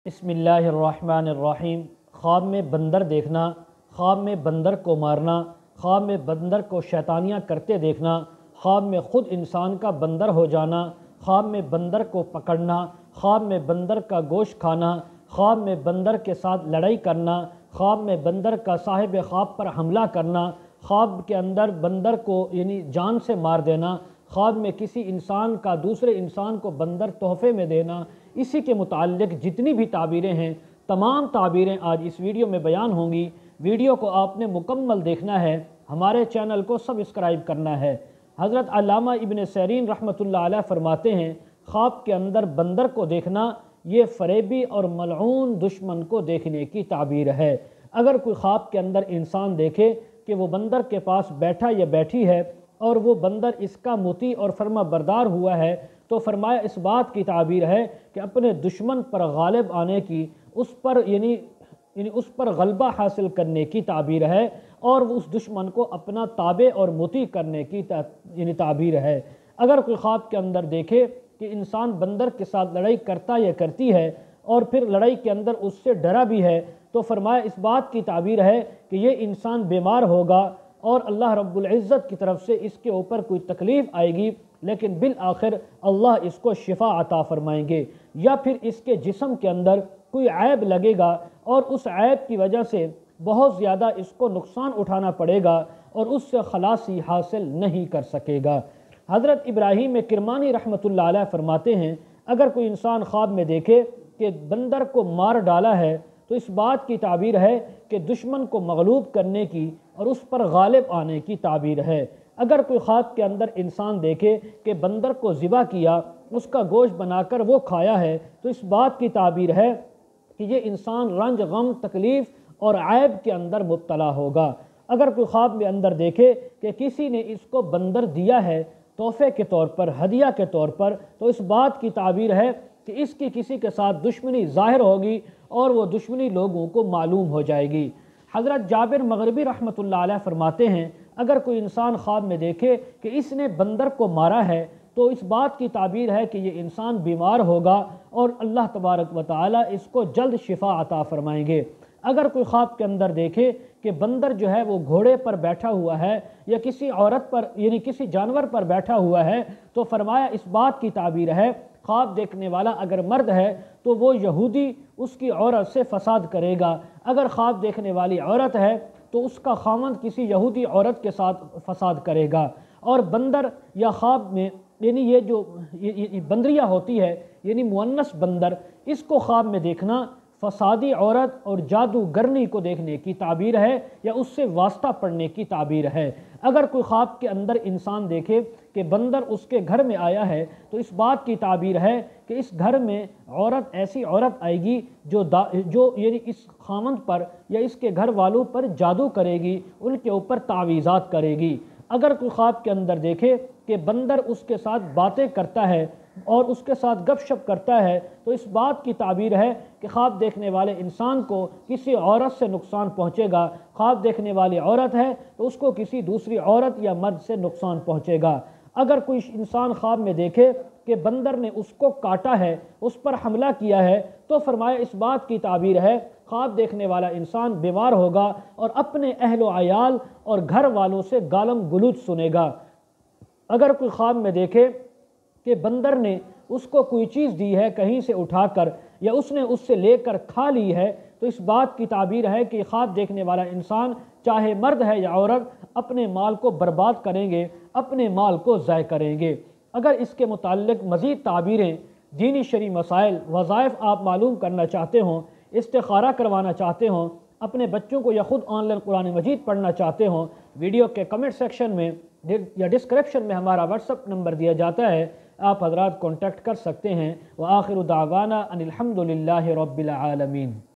بسم اللہ الرحمن الرحیم۔ خواب میں بندر دیکھنا، خواب میں بندر کو مارنا، خواب میں بندر کو شیطانیاں کرتے دیکھنا، خواب میں خود انسان کا بندر ہو جانا، خواب میں بندر کو پکڑنا، خواب میں بندر کا گوشت کھانا، خواب میں بندر کے ساتھ لڑائی کرنا، خواب میں بندر کا صاحب خواب پر حملہ کرنا، خواب کے اندر بندر کو جان سے مار دینا، خواب میں کسی انسان کا دوسرے انسان کو بندر تحفے میں دینا، اسی کے متعلق جتنی بھی تعبیریں ہیں تمام تعبیریں آج اس ویڈیو میں بیان ہوں گی۔ ویڈیو کو آپ نے مکمل دیکھنا ہے، ہمارے چینل کو سبسکرائب کرنا ہے۔ حضرت علامہ ابن سیرین رحمۃ اللہ علیہ فرماتے ہیں، خواب کے اندر بندر کو دیکھنا یہ فریبی اور ملعون دشمن کو دیکھنے کی تعبیر ہے۔ اگر کوئی خواب کے اندر انسان دیکھے کہ وہ بندر کے پاس بیٹھا یا بیٹھی ہے اور وہ بندر اس کا مطیع اور فرما بردار ہوا ہے تو فرمایا اس بات کی تعبیر ہے کہ اپنے دشمن پر غالب آنے کی، اس پر غلبہ حاصل کرنے کی تعبیر ہے، اور اس دشمن کو اپنا تابع اور مطیع کرنے کی تعبیر ہے۔ اگر کوئی خواب کے اندر دیکھے کہ انسان بندر کے ساتھ لڑائی کرتا یا کرتی ہے اور پھر لڑائی کے اندر اس سے ڈرا بھی ہے تو فرمایا اس بات کی تعبیر ہے کہ یہ انسان بیمار ہوگا اور اللہ رب العزت کی طرف سے اس کے اوپر کوئی تکلیف آئے گی، لیکن بالآخر اللہ اس کو شفا عطا فرمائیں گے، یا پھر اس کے جسم کے اندر کوئی عیب لگے گا اور اس عیب کی وجہ سے بہت زیادہ اس کو نقصان اٹھانا پڑے گا اور اس سے خلاصی حاصل نہیں کر سکے گا۔ حضرت ابراہیم کرمانی رحمۃ اللہ علیہ فرماتے ہیں، اگر کوئی انسان خواب میں دیکھے کہ بندر کو مار ڈالا ہے تو اس بات کی تعبیر ہے کہ دشمن کو مغلوب کرنے کی اور اس پر غالب آنے کی تعبیر ہے۔ اگر کوئی خواب کے اندر انسان دیکھے کہ بندر کو ذبح کیا، اس کا گوشت بنا کر وہ کھایا ہے تو اس بات کی تعبیر ہے کہ یہ انسان رنج، غم، تکلیف اور عیب کے اندر مبتلا ہوگا۔ اگر کوئی خواب میں اندر دیکھے کہ کسی نے اس کو بندر دیا ہے تحفے کے طور پر، ہدیہ کے طور پر، تو اس بات کی تعبیر ہے کہ اس کی کسی کے ساتھ دشمنی ظاہر ہوگی اور وہ دشمنی لوگوں کو معلوم ہو جائے گی۔ حضرت جابر مغربی رحمۃ اللہ علیہ فرماتے ہیں، اگر کوئی انسان خواب میں دیکھے کہ اس نے بندر کو مارا ہے تو اس بات کی تعبیر ہے کہ یہ انسان بیمار ہوگا اور اللہ تبارک و تعالی اس کو جلد شفا عطا فرمائیں گے۔ اگر کوئی خواب کے اندر دیکھے کہ بندر جو ہے وہ گھوڑے پر بیٹھا ہوا ہے یا کسی عورت پر کسی جانور پر بیٹھا ہوا ہے تو فرمایا اس بات کی تعبیر ہے، خواب دیکھنے والا اگر مرد ہے تو وہ یہودی اس کی عورت سے فساد کرے گا، اگر خواب دیکھنے والی عورت ہے تو اس کا خاوند کسی یہودی عورت کے ساتھ فساد کرے گا۔ اور بندر یا خواب میں یہ جو بندریہ ہوتی ہے مؤنث بندر، اس کو خواب میں دیکھنا فسادی عورت اور جادوگرنی کو دیکھنے کی تعبیر ہے یا اس سے واسطہ پڑھنے کی تعبیر ہے۔ اگر کوئی خواب کے اندر انسان دیکھے کہ بندر اس کے گھر میں آیا ہے تو اس بات کی تعبیر ہے کہ اس گھر میں ایسی عورت آئے گی جو اس خاوند پر یا اس کے گھر والوں پر جادو کرے گی، ان کے اوپر تعویذات کرے گی۔ اگر کوئی خواب کے اندر دیکھے کہ بندر اس کے ساتھ باتیں کرتا ہے اور اس کے ساتھ گپ شپ کرتا ہے تو اس بات کی تعبیر ہے کہ خواب دیکھنے والے انسان کو کسی عورت سے نقصان پہنچے گا، خواب دیکھنے والی عورت ہے تو اس کو کسی دوسری عورت یا مرد سے نقصان پہنچے گا۔ اگر کوئی انسان خواب میں دیکھے کہ بندر نے اس کو کاٹا ہے، اس پر حملہ کیا ہے تو فرمایا اس بات کی تعبیر ہے خواب دیکھنے والا انسان بیمار ہوگا اور اپنے اہل و عیال اور گھر والوں سے گالم گلوچ سنے گا۔ اگر کوئی خواب میں دیکھے کہ بندر نے اس کو کوئی چیز دی ہے کہیں سے اٹھا کر یا اس نے اس سے لے کر کھا لی ہے تو اس بات کی تعبیر ہے کہ خواب دیکھنے والا انسان چاہے مرد ہے یا عورت اپنے مال کو برباد کریں گے، اپنے مال کو ضائع کریں گے۔ اگر اس کے متعلق مزید تعبیریں، دینی شرعی مسائل، وظائف آپ معلوم کرنا چاہتے ہوں، استخارہ کروانا چاہتے ہوں، اپنے بچوں کو یا خود آن لائن قرآن مجید پڑھنا چاہتے ہوں، ویڈیو کے کمنٹ سیکشن میں یا ڈسکرپشن میں ہمارا واٹس ایپ نمبر دیا جاتا ہے، آپ حضرات کانٹیکٹ کر سکتے ہیں۔ وآخر دعوانا ان الحمد للہ رب العالمین۔